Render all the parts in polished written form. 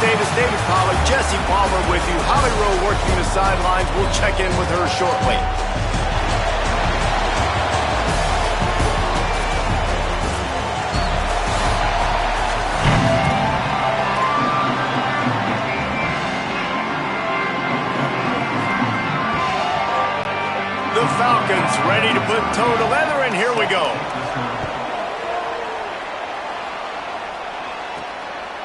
David Pollard, Jesse Palmer with you. Holly Rowe working the sidelines. We'll check in with her shortly. The Falcons ready to put toe to leather, and here we go.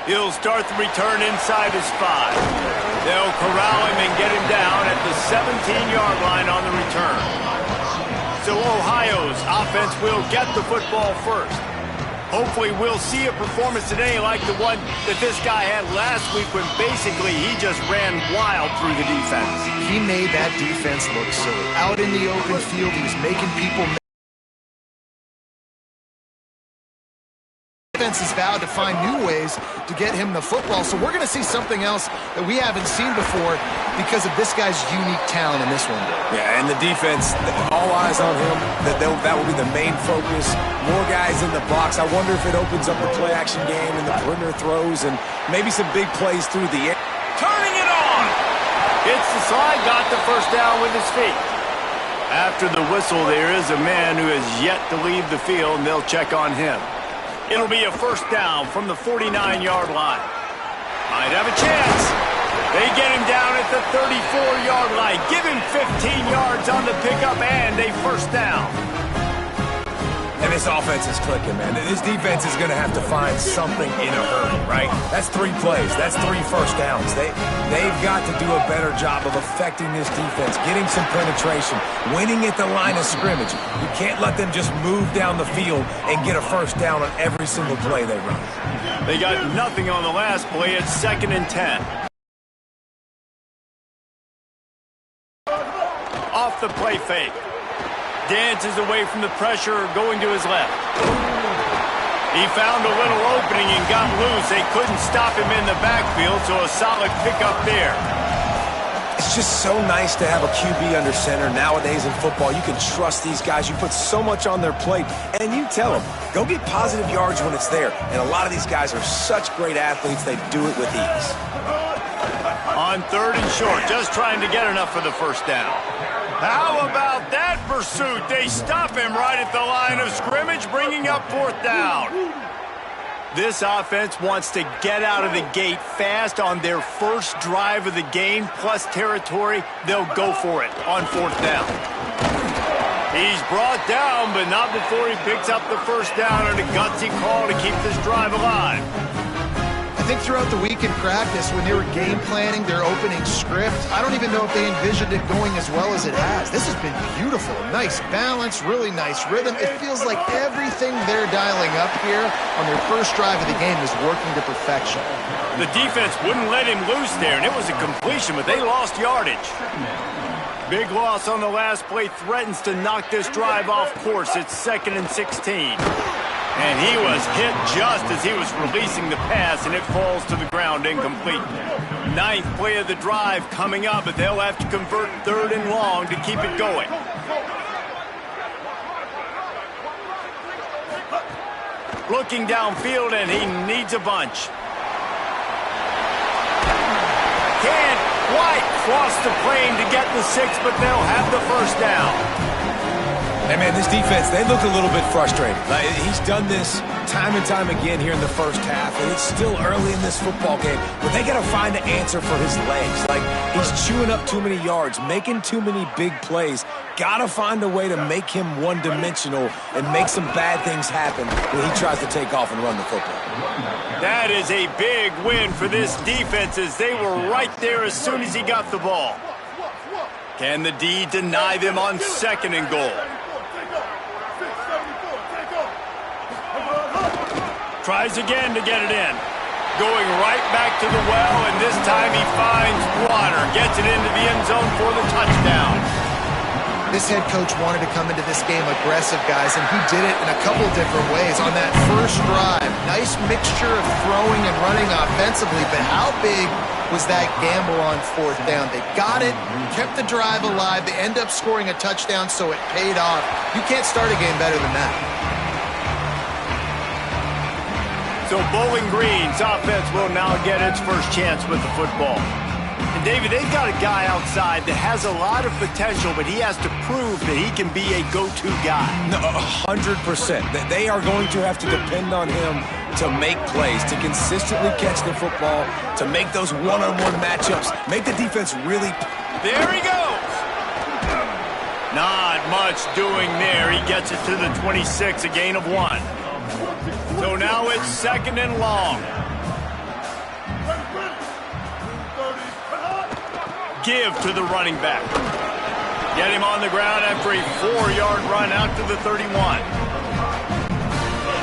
He'll start the return inside his 5. They'll corral him and get him down at the 17-yard line on the return. So Ohio's offense will get the football first. Hopefully we'll see a performance today like the one that this guy had last week when basically he just ran wild through the defense. He made that defense look silly. Out in the open field, he was making people... Defense has vowed to find new ways to get him the football, so we're going to see something else that we haven't seen before because of this guy's unique talent in this one. Yeah, and the defense, all eyes on him. That will be the main focus. More guys in the box. I wonder if it opens up the play-action game and the perimeter throws and maybe some big plays through the air. Turning it on! Hits the slide, got the first down with his feet. After the whistle, there is a man who has yet to leave the field, and they'll check on him. It'll be a first down from the 49-yard line. Might have a chance. They get him down at the 34-yard line. Give him 15 yards on the pickup and a first down. And this offense is clicking, man. This defense is going to have to find something in a hurry, right? That's 3 plays. That's 3 first downs. They've got to do a better job of affecting this defense, getting some penetration, winning at the line of scrimmage. You can't let them just move down the field and get a first down on every single play they run. They got nothing on the last play. It's 2nd and 10. Off the play fake. Dances away from the pressure, going to his left. He found a little opening and got loose. They couldn't stop him in the backfield, so a solid pickup there. It's just so nice to have a QB under center. Nowadays in football, you can trust these guys. You put so much on their plate, and you tell them, go get positive yards when it's there. And a lot of these guys are such great athletes, they do it with ease. On 3rd and short, just trying to get enough for the first down. How about that pursuit? They stop him right at the line of scrimmage, bringing up 4th down. This offense wants to get out of the gate fast on their first drive of the game, plus territory. They'll go for it on 4th down. He's brought down, but not before he picks up the first down on a gutsy call to keep this drive alive. I think throughout the week in practice, when they were game planning their opening script, I don't even know if they envisioned it going as well as it has. This has been beautiful. Nice balance, really nice rhythm. It feels like everything they're dialing up here on their first drive of the game is working to perfection. The defense wouldn't let him loose there, and it was a completion, but they lost yardage. Big loss on the last play threatens to knock this drive off course. It's 2nd and 16. And he was hit just as he was releasing the pass, and it falls to the ground incomplete. 9th play of the drive coming up, but they'll have to convert 3rd and long to keep it going. Looking downfield, and he needs a bunch. Can't quite cross the plane to get the 6, but they'll have the first down. Hey, man, this defense, they look a little bit frustrated. He's done this time and time again here in the first half, and it's still early in this football game, but they got to find an answer for his legs. He's chewing up too many yards, making too many big plays. Got to find a way to make him one-dimensional and make some bad things happen when he tries to take off and run the football. That is a big win for this defense, as they were right there as soon as he got the ball. Can the D deny them on 2nd and goal? Tries again to get it in. Going right back to the well, and this time he finds water. Gets it into the end zone for the touchdown. This head coach wanted to come into this game aggressive, guys, and he did it in a couple different ways. On that first drive, nice mixture of throwing and running offensively, but how big was that gamble on 4th down? They got it, kept the drive alive. They end up scoring a touchdown, so it paid off. You can't start a game better than that. So Bowling Green's offense will now get its first chance with the football. And David, they've got a guy outside that has a lot of potential, but he has to prove that he can be a go-to guy. No, 100%. They are going to have to depend on him to make plays, to consistently catch the football, to make those one-on-one matchups, make the defense really... There he goes! Not much doing there. He gets it to the 26, a gain of 1. So now it's 2nd and long. Give to the running back. Get him on the ground after a 4-yard run out to the 31.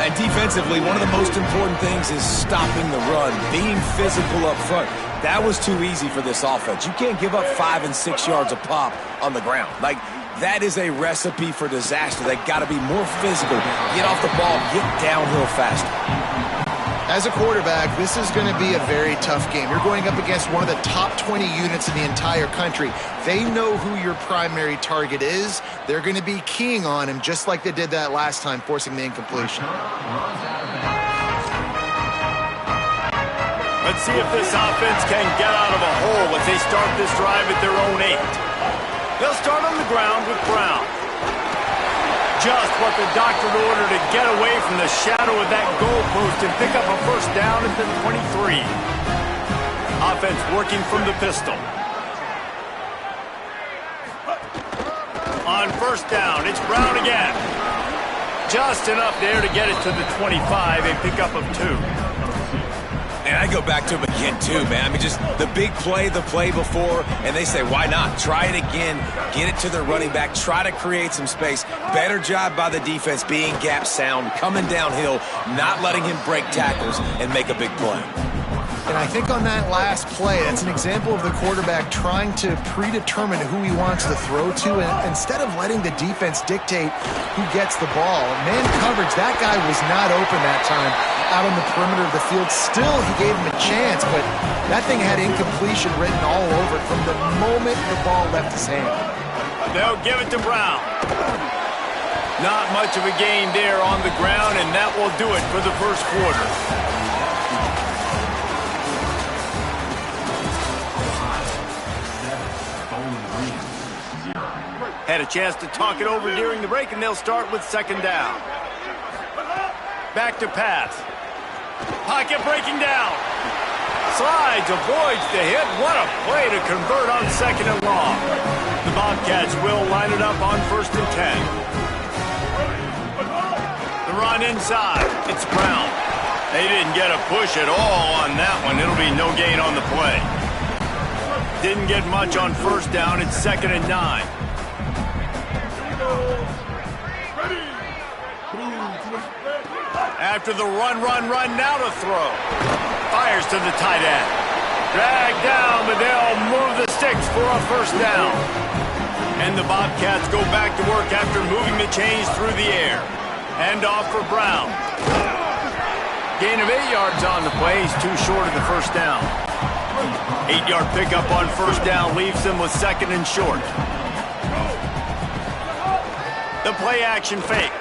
And defensively, one of the most important things is stopping the run, being physical up front. That was too easy for this offense. You can't give up 5 and 6 yards a pop on the ground. Like, that is a recipe for disaster. They got to be more physical, get off the ball, get downhill faster. As a quarterback, this is going to be a very tough game. You're going up against one of the top 20 units in the entire country. They know who your primary target is. They're going to be keying on him just like they did that last time, forcing the incompletion. Let's see if this offense can get out of a hole as they start this drive at their own 8. They'll start on the ground with Brown. Just what the doctor ordered to get away from the shadow of that goalpost and pick up a first down at the 23. Offense working from the pistol. On first down, it's Brown again. Just enough there to get it to the 25, a pickup of 2. And I go back to him again, too, man. I mean, just the big play, the play before, and they say, why not? Try it again, get it to their running back, try to create some space. Better job by the defense being gap sound, coming downhill, not letting him break tackles and make a big play. And I think on that last play, that's an example of the quarterback trying to predetermine who he wants to throw to, and instead of letting the defense dictate who gets the ball. Man coverage, that guy was not open that time out on the perimeter of the field. Still, he gave him a chance, but that thing had incompletion written all over it from the moment the ball left his hand. They'll give it to Brown. Not much of a gain there on the ground, and that will do it for the first quarter. Had a chance to talk it over during the break, and they'll start with 2nd down. Back to pass. Pocket breaking down. Slides, avoids the hit. What a play to convert on 2nd and long. The Bobcats will line it up on 1st and 10. The run inside. It's Brown. They didn't get a push at all on that one. It'll be no gain on the play. Didn't get much on 1st down. It's 2nd and 9. After the run, now to throw. Fires to the tight end. Dragged down, but they'll move the sticks for a first down. And the Bobcats go back to work after moving the chains through the air. Hand off for Brown. Gain of 8 yards on the play. He's too short of the first down. 8-yard pickup on first down leaves them with 2nd and short. The play action fake.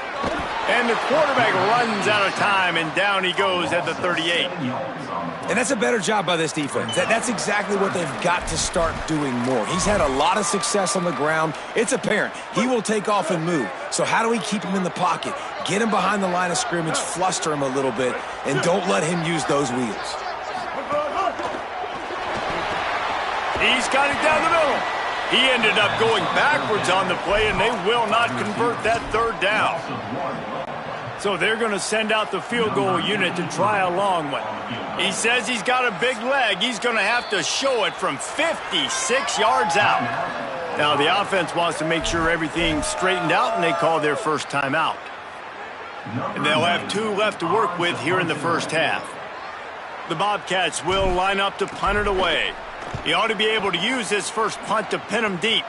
And the quarterback runs out of time, and down he goes at the 38. And that's a better job by this defense. That's exactly what they've got to start doing more. He's had a lot of success on the ground. It's apparent. He will take off and move. So how do we keep him in the pocket? Get him behind the line of scrimmage, fluster him a little bit, and don't let him use those wheels. He's got it down the middle. He ended up going backwards on the play, and they will not convert that 3rd down. So they're going to send out the field goal unit to try a long one. He says he's got a big leg. He's going to have to show it from 56 yards out. Now, the offense wants to make sure everything's straightened out, and they call their first timeout. And they'll have 2 left to work with here in the first half. The Bobcats will line up to punt it away. He ought to be able to use his first punt to pin him deep.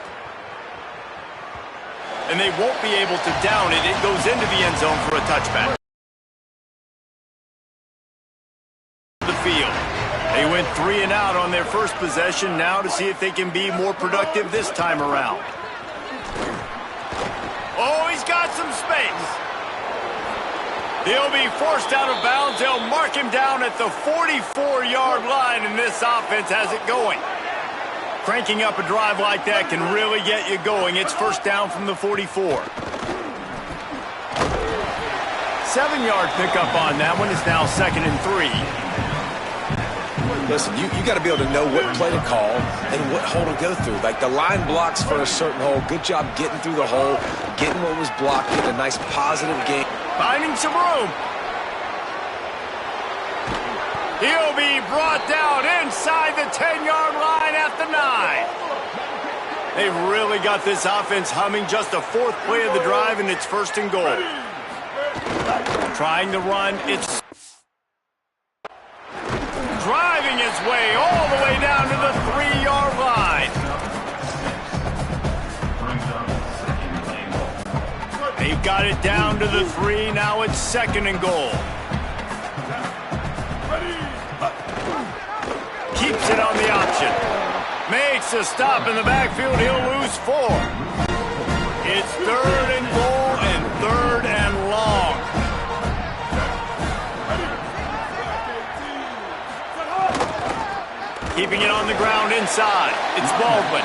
And they won't be able to down it. It goes into the end zone for a touchback. The field. They went 3 and out on their first possession now to see if they can be more productive this time around. Oh, he's got some space. He'll be forced out of bounds. They'll mark him down at the 44-yard line, and this offense has it going. Cranking up a drive like that can really get you going. It's first down from the 44. 7-yard pickup on that one. It's now 2nd and 3. Listen, you got to be able to know what play to call and what hole to go through. Like the line blocks for a certain hole. Good job getting through the hole, getting what was blocked, getting a nice positive game. Finding some room. He'll be brought down inside the 10-yard line at the 9. They've really got this offense humming. Just a 4th play of the drive, and it's 1st and goal. Trying to run. It's driving its way all the way down to the 3-yard line. They've got it down to the 3. Now it's 2nd and goal. Keeps it on the option. Makes a stop in the backfield. He'll lose 4. It's 3rd and goal and 3rd and long. Keeping it on the ground inside. It's Baldwin.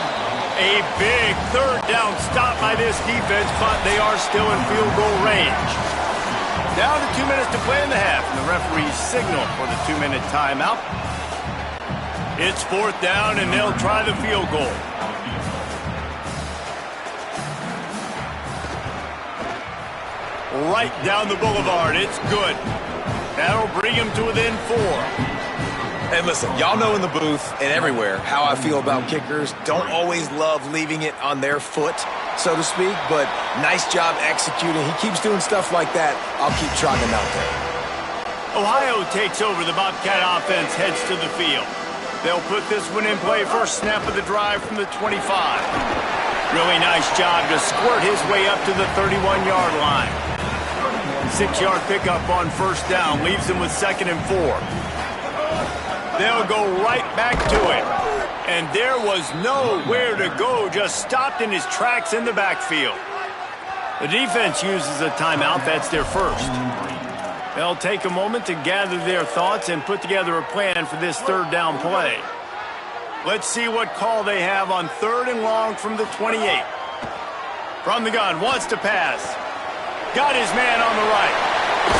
A big 3rd down stop by this defense, but they are still in field goal range. Down to 2 minutes to play in the half, and the referees signal for the 2-minute timeout. It's 4th down, and they'll try the field goal. Right down the boulevard. It's good. That'll bring him to within 4. And listen, y'all know in the booth and everywhere how I feel about kickers. Don't always love leaving it on their foot, so to speak, but nice job executing. He keeps doing stuff like that. I'll keep trying him out there. Ohio takes over. The Bobcat offense heads to the field. They'll put this one in play. First snap of the drive from the 25. Really nice job to squirt his way up to the 31-yard line. 6-yard pickup on 1st down. Leaves him with 2nd and 4. They'll go right back to it. And there was nowhere to go, just stopped in his tracks in the backfield. The defense uses a timeout. That's their first. They'll take a moment to gather their thoughts and put together a plan for this 3rd down play. Let's see what call they have on 3rd and long from the 28. From the gun, wants to pass. Got his man on the right.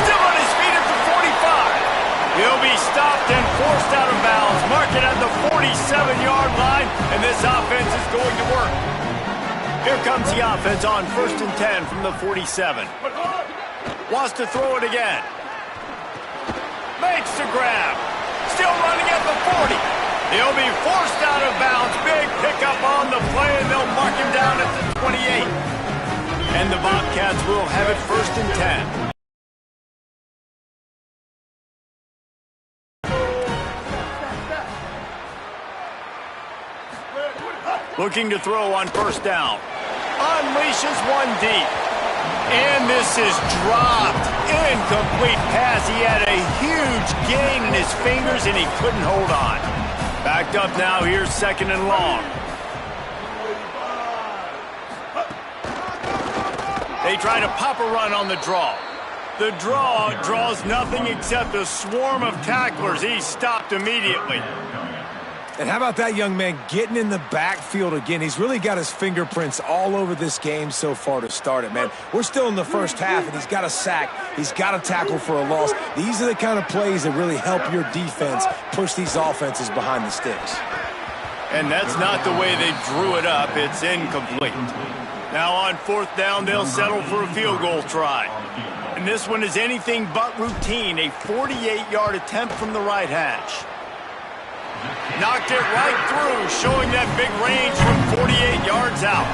Still on his feet at the 45. He'll be stopped and forced out of bounds. Mark it at the 47-yard line, and this offense is going to work. Here comes the offense on 1st and 10 from the 47. Wants to throw it again. Makes the grab. Still running at the 40. He'll be forced out of bounds. Big pickup on the play, and they'll mark him down at the 28. And the Bobcats will have it 1st and 10. Looking to throw on 1st down. Unleashes one deep. And this is dropped. Incomplete pass. He had a huge gain in his fingers, and he couldn't hold on. Backed up now. Here's 2nd and long. They try to pop a run on the draw. The draw draws nothing except a swarm of tacklers. He's stopped immediately. And how about that young man getting in the backfield again? He's really got his fingerprints all over this game so far to start it, man. We're still in the first half, and he's got a sack. He's got a tackle for a loss. These are the kind of plays that really help your defense push these offenses behind the sticks. And that's not the way they drew it up. It's incomplete. Now on 4th down, they'll settle for a field goal try. And this one is anything but routine. A 48-yard attempt from the right hash. Knocked it right through, showing that big range from 48 yards out.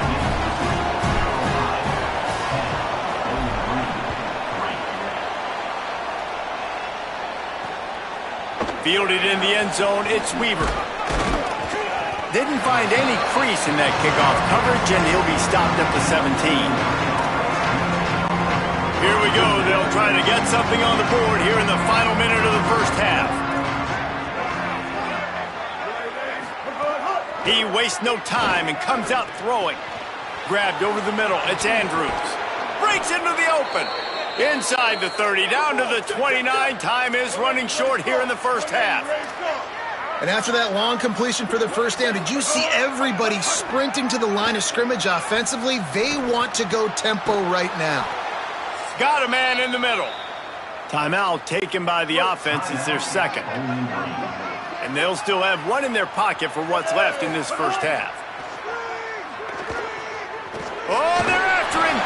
Fielded in the end zone, it's Weaver. Didn't find any crease in that kickoff coverage, and he'll be stopped at the 17. Here we go. They'll try to get something on the board here in the final minute of the first half. He wastes no time and comes out throwing. Grabbed over the middle. It's Andrews. Breaks into the open. Inside the 30, down to the 29. Time is running short here in the first half. And after that long completion for the first down, did you see everybody sprinting to the line of scrimmage offensively? They want to go tempo right now. Got a man in the middle. Timeout taken by the offense. It's their second. And they'll still have one in their pocket for what's left in this first half. Oh, they're after him.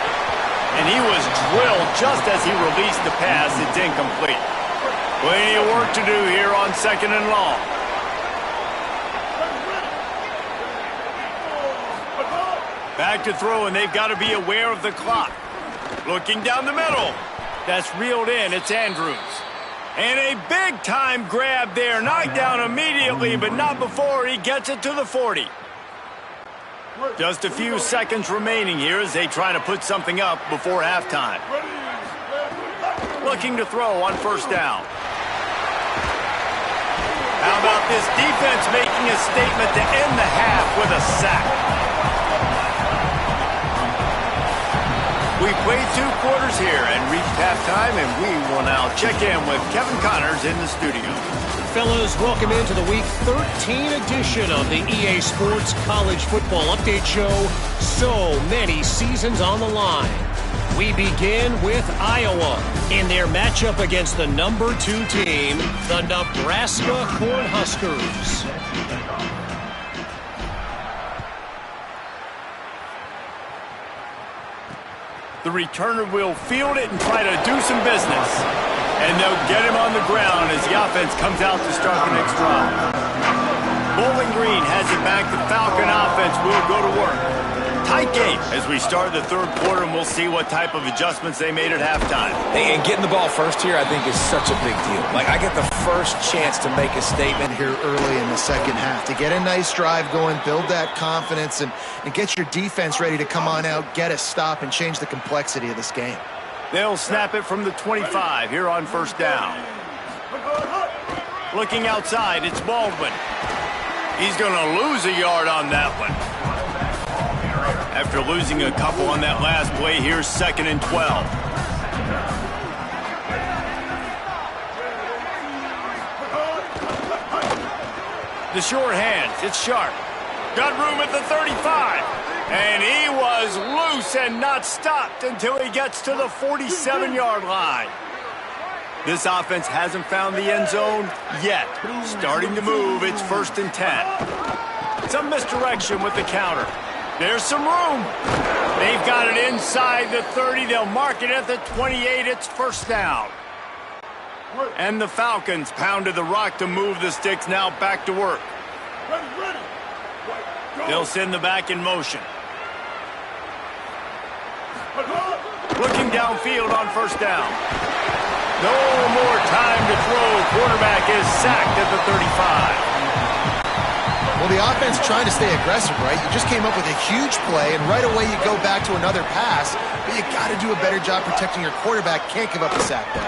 And he was drilled just as he released the pass. It's incomplete. Plenty of work to do here on second and long. Back to throw, and they've got to be aware of the clock. Looking down the middle. That's reeled in. It's Andrews. And a big-time grab there. Knocked down immediately, but not before he gets it to the 40. Just a few seconds remaining here as they try to put something up before halftime. Looking to throw on first down. How about this defense making a statement to end the half with a sack? We played 2 quarters here and reached halftime, and we will now check in with Kevin Connors in the studio. Fellas, welcome into the Week 13 edition of the EA Sports College Football Update Show. So many seasons on the line. We begin with Iowa in their matchup against the number 2 team, the Nebraska Cornhuskers. The returner will field it and try to do some business. And they'll get him on the ground as the offense comes out to start the next drive. Bowling Green has it back. The Falcon offense will go to work. Tight game as we start the third quarter, and we'll see what type of adjustments they made at halftime. Hey, and getting the ball first here, I think, is such a big deal. Like, I get the first chance to make a statement here early in the second half to get a nice drive going, build that confidence, and get your defense ready to come on out, get a stop, and change the complexity of this game. They'll snap it from the 25 here on first down. Looking outside, it's Baldwin. He's going to lose a yard on that one. After losing a couple on that last play, here's 2nd and 12. The short hands, it's Sharp. Got room at the 35. And he was loose and not stopped until he gets to the 47-yard line. This offense hasn't found the end zone yet. Starting to move, it's 1st and 10. Some misdirection with the counter. There's some room. They've got it inside the 30. They'll mark it at the 28. It's first down. And the Falcons pounded the rock to move the sticks. Now back to work. They'll send the back in motion. Looking downfield on first down. No more time to throw. Quarterback is sacked at the 35. Well, the offense trying to stay aggressive, right? You just came up with a huge play, and right away you go back to another pass, but you got to do a better job protecting your quarterback. Can't give up a sack there.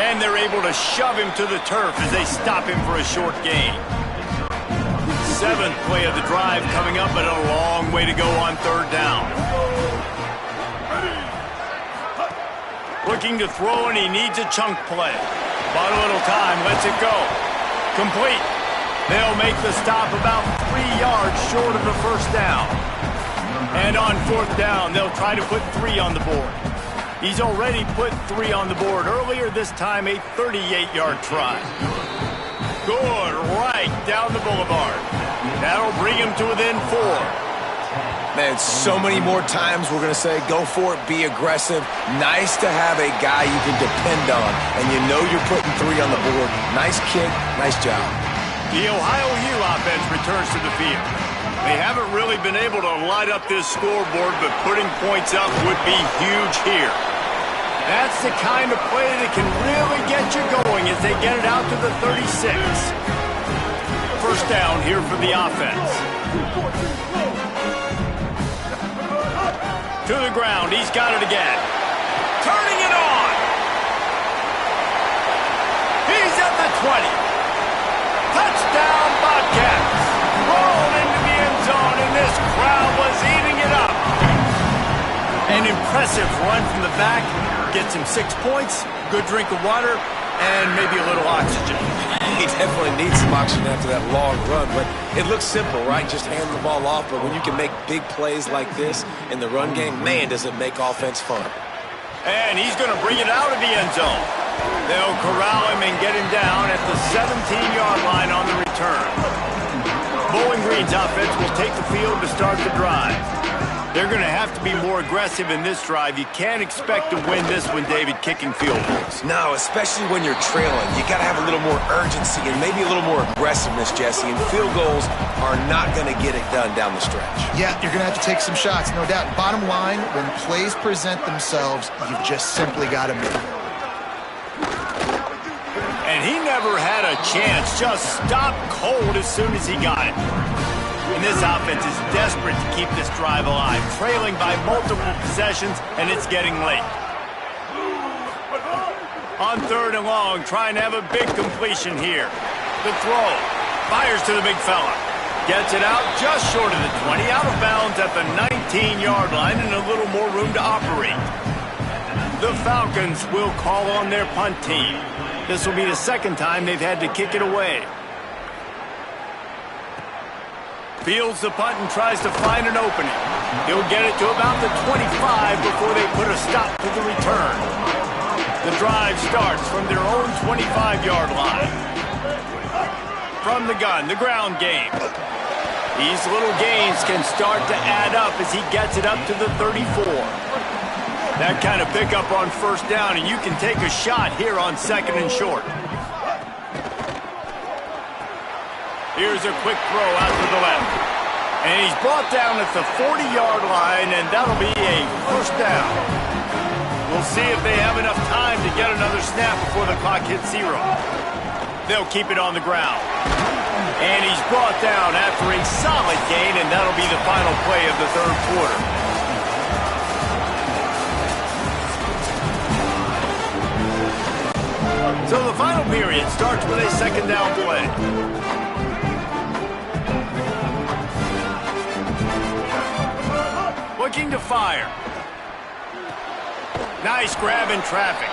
And they're able to shove him to the turf as they stop him for a short gain. 7th play of the drive coming up, but a long way to go on third down. Looking to throw, and he needs a chunk play. Bought a little time, lets it go. Complete. They'll make the stop about 3 yards short of the first down. And on 4th down, they'll try to put 3 on the board. He's already put 3 on the board earlier, this time a 38-yard try. Good, right down the boulevard. That'll bring him to within 4. Man, so many more times we're going to say, go for it, be aggressive. Nice to have a guy you can depend on, and you know you're putting 3 on the board. Nice kick, nice job. The Ohio U offense returns to the field. They haven't really been able to light up this scoreboard, but putting points up would be huge here. That's the kind of play that can really get you going as they get it out to the 36. First down here for the offense. To the ground, he's got it again. Turning it on. He's at the 20. Touchdown, Bobcats. Rolled into the end zone, and this crowd was eating it up. An impressive run from the back. Gets him 6 points, good drink of water, and maybe a little oxygen. He definitely needs some oxygen after that long run, but it looks simple, right? Just hand the ball off, but when you can make big plays like this in the run game, man, does it make offense fun. And he's going to bring it out of the end zone. They'll corral him and get him down at the 17-yard line on the return. Bowling Green's offense will take the field to start the drive. They're going to have to be more aggressive in this drive. You can't expect to win this one, David, kicking field goals. No, especially when you're trailing. You got to have a little more urgency and maybe a little more aggressiveness, Jesse, and field goals are not going to get it done down the stretch. Yeah, you're going to have to take some shots, no doubt. Bottom line, when plays present themselves, you've just simply got to move. And he never had a chance. Just stopped cold as soon as he got it. And this offense is desperate to keep this drive alive, trailing by multiple possessions, and it's getting late. On 3rd and long, trying to have a big completion here. The throw. Fires to the big fella. Gets it out just short of the 20, out of bounds at the 19-yard line, and a little more room to operate. The Falcons will call on their punt team. This will be the second time they've had to kick it away. Fields the punt and tries to find an opening. He'll get it to about the 25 before they put a stop to the return. The drive starts from their own 25-yard line. From the gun, the ground game. These little gains can start to add up as he gets it up to the 34. That kind of pickup on 1st down, and you can take a shot here on 2nd and short. Here's a quick throw out to the left. And he's brought down at the 40-yard line, and that'll be a 1st down. We'll see if they have enough time to get another snap before the clock hits 0. They'll keep it on the ground. And he's brought down after a solid gain, and that'll be the final play of the 3rd quarter. So the final period starts with a 2nd down play. Looking to fire. Nice grab in traffic.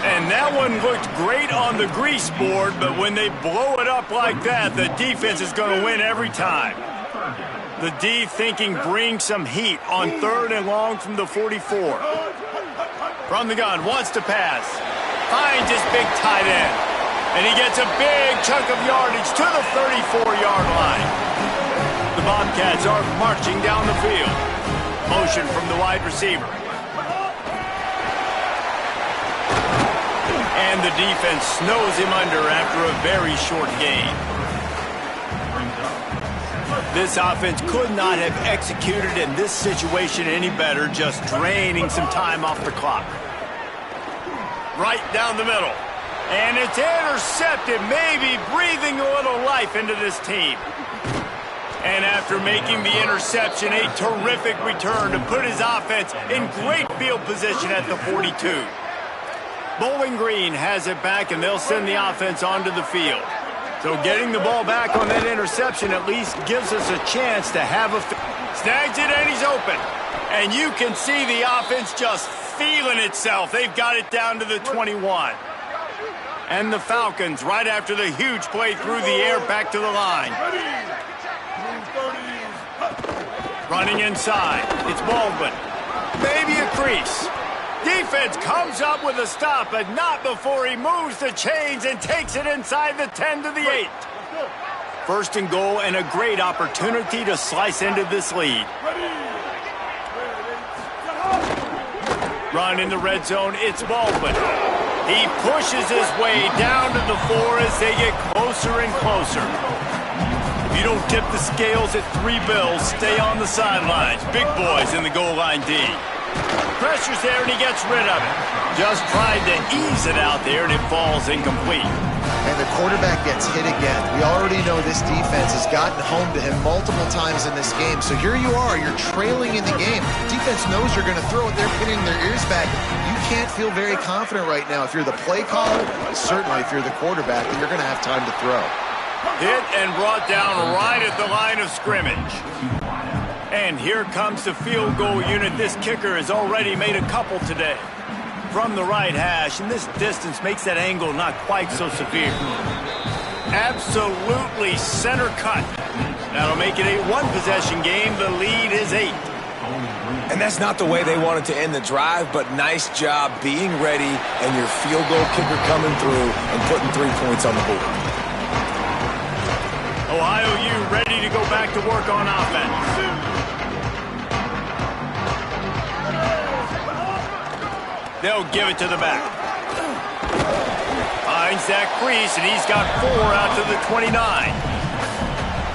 And that one looked great on the grease board, but when they blow it up like that, the defense is going to win every time. The D thinking bring some heat on 3rd and long from the 44. From the gun, wants to pass. Finds his big tight end. And he gets a big chunk of yardage to the 34-yard line. The Bobcats are marching down the field. Motion from the wide receiver. And the defense snows him under after a very short gain. This offense could not have executed in this situation any better, just draining some time off the clock. Right down the middle. And it's intercepted, maybe breathing a little life into this team. And after making the interception, a terrific return to put his offense in great field position at the 42. Bowling Green has it back, and they'll send the offense onto the field. So getting the ball back on that interception at least gives us a chance to have a... Snags it, and he's open. And you can see the offense just feeling itself. They've got it down to the 21. And the Falcons, right after the huge play through the air, back to the line. Running inside. It's Baldwin. Maybe a crease. Defense comes up with a stop, but not before he moves the chains and takes it inside the 10 to the 8. 1st and goal, and a great opportunity to slice into this lead. Run in the red zone. It's Baldwin. He pushes his way down to the 4 as they get closer and closer. If you don't tip the scales at 3 bills, stay on the sidelines. Big boys in the goal line D. Pressure's there, and he gets rid of it. Just tried to ease it out there, and it falls incomplete. And the quarterback gets hit again. We already know this defense has gotten home to him multiple times in this game. So here you are, you're trailing in the game. Defense knows you're going to throw it. They're pinning their ears back. You can't feel very confident right now. If you're the play caller, certainly if you're the quarterback, then you're going to have time to throw. Hit and brought down right at the line of scrimmage. And here comes the field goal unit. This kicker has already made a couple today. from the right hash, and this distance makes that angle not quite so severe. Absolutely center cut. That'll make it a one-possession game. The lead is 8. And that's not the way they wanted to end the drive, but nice job being ready and your field goal kicker coming through and putting 3 points on the board. Ohio U ready to go back to work on offense. They'll give it to the back. Finds that crease, and he's got 4 out to the 29.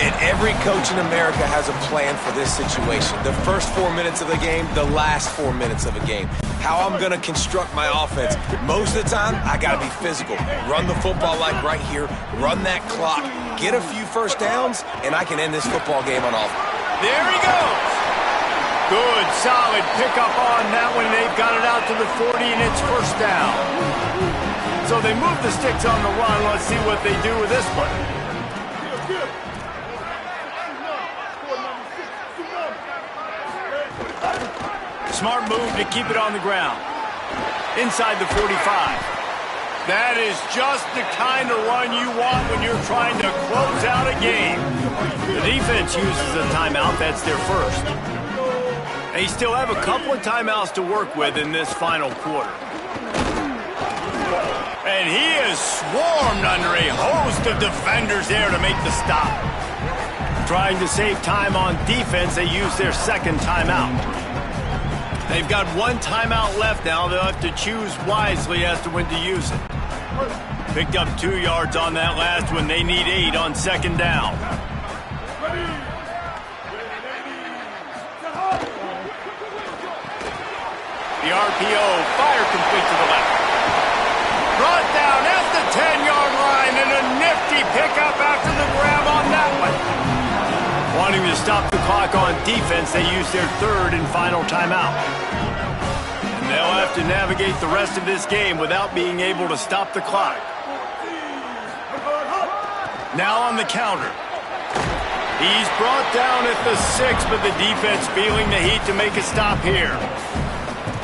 And every coach in America has a plan for this situation. The first 4 minutes of the game, the last 4 minutes of a game. How I'm going to construct my offense. Most of the time, I got to be physical. Run the football like right here. Run that clock. Get a few first downs, and I can end this football game on offense. There he goes. Good, solid pickup on that one. They've got it out to the 40, and it's first down. So they move the sticks on the run. Let's see what they do with this one. Smart move to keep it on the ground. Inside the 45. That is just the kind of run you want when you're trying to close out a game. The defense uses a timeout. That's their first. They still have a couple of timeouts to work with in this final quarter. And he is swarmed under a host of defenders there to make the stop. Trying to save time on defense, they use their second timeout. They've got 1 timeout left now. They'll have to choose wisely as to when to use it. Picked up 2 yards on that last one. They need 8 on second down. The RPO, fire complete to the left. Brought down at the 10-yard line, and a nifty pickup after the grab on that one. Wanting to stop the clock on defense, they use their third and final timeout. And they'll have to navigate the rest of this game without being able to stop the clock. Now on the counter. He's brought down at the 6, but the defense feeling the heat to make a stop here.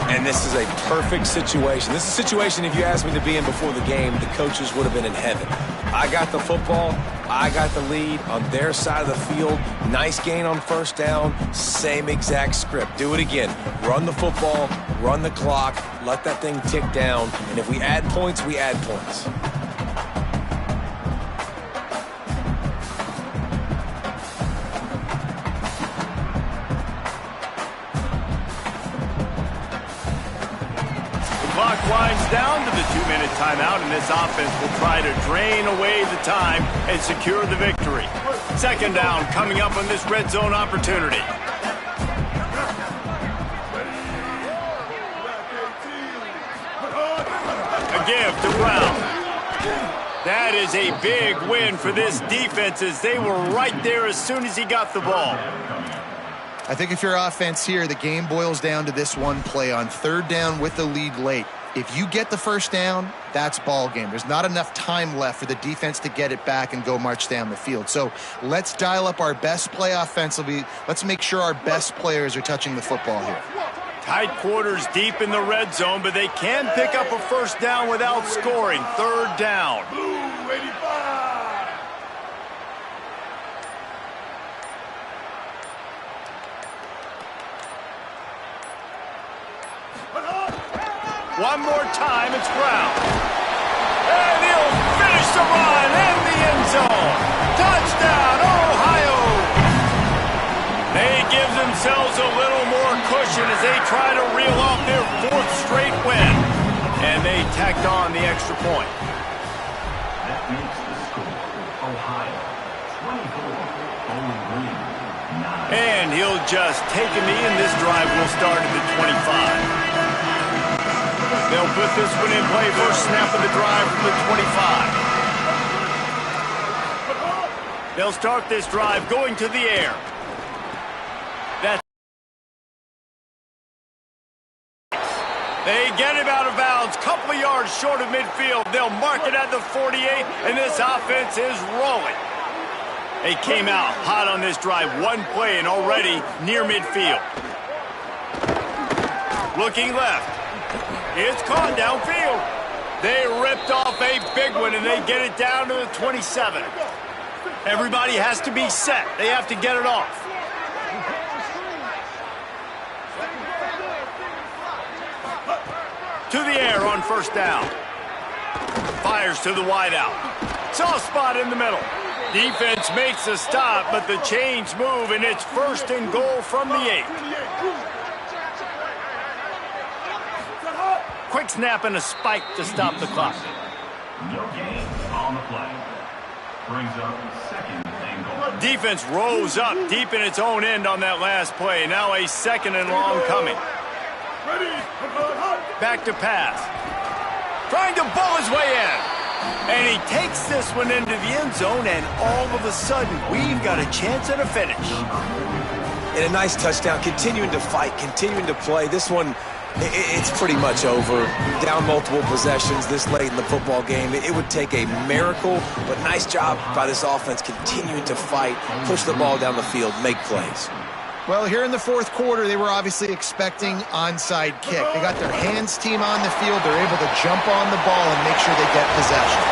And this is a perfect situation. This is a situation, if you asked me to be in before the game, the coaches would have been in heaven. I got the football. I got the lead on their side of the field. Nice gain on first down. Same exact script. Do it again. Run the football. Run the clock. Let that thing tick down. And if we add points, we add points. Clock winds down to the 2-minute timeout, and this offense will try to drain away the time and secure the victory. Second down coming up on this red zone opportunity. A give to Brown. That is a big win for this defense as they were right there as soon as he got the ball. I think if you're offense here, the game boils down to this one play on third down with the lead late. If you get the first down, that's ball game. There's not enough time left for the defense to get it back and go march down the field. So let's dial up our best play offensively. Let's make sure our best players are touching the football here. Tight quarters deep in the red zone, but they can pick up a first down without scoring. Third down. Blue 85. One more time, it's Brown. And he'll finish the run in the end zone. Touchdown, Ohio! They give themselves a little more cushion as they try to reel off their 4th straight win. And they tacked on the extra point. That makes the score Ohio 24, and he'll just take a knee, and this drive will start at the 25. They'll put this one in play. First snap of the drive from the 25. They'll start this drive going to the air. They get him out of bounds, couple of yards short of midfield. They'll mark it at the 48, and this offense is rolling. They came out hot on this drive. One play and already near midfield. Looking left. It's caught downfield. They ripped off a big one, and they get it down to the 27. Everybody has to be set. They have to get it off. To the air on first down. Fires to the wideout. Soft spot in the middle. Defense makes a stop, but the chains move, and it's first and goal from the 8. Quick snap and a spike to stop the clock. No gain on the play. Brings up second and goal. Defense rose up deep in its own end on that last play. Now a second and long coming. Back to pass. Trying to bull his way in. And he takes this one into the end zone, and all of a sudden, we've got a chance at a finish. And a nice touchdown, continuing to fight, continuing to play. This one, it's pretty much over. Down multiple possessions this late in the football game. It would take a miracle, but nice job by this offense continuing to fight, push the ball down the field, make plays. Well, here in the fourth quarter, they were obviously expecting onside kick. They got their hands team on the field. They're able to jump on the ball and make sure they get possession.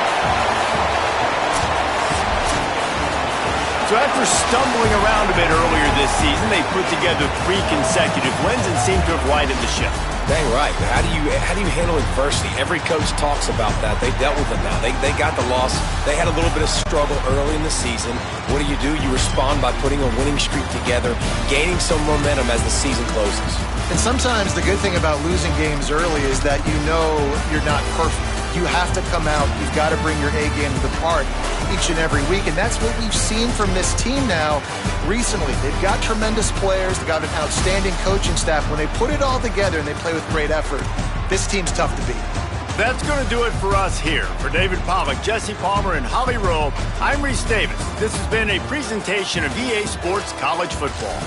So after stumbling around a bit earlier this season, they put together 3 consecutive wins and seem to have righted the ship. Dang right. How do you handle adversity? Every coach talks about that. They dealt with it now. They got the loss. They had a little bit of struggle early in the season. What do? You respond by putting a winning streak together, gaining some momentum as the season closes. And sometimes the good thing about losing games early is that you know you're not perfect. You have to come out. You've got to bring your A game to the park each and every week. And that's what we've seen from this team now recently. They've got tremendous players. They've got an outstanding coaching staff. When they put it all together and they play with great effort, this team's tough to beat. That's going to do it for us here. For David Pollack, Jesse Palmer, and Holly Rowe, I'm Reese Davis. This has been a presentation of EA Sports College Football.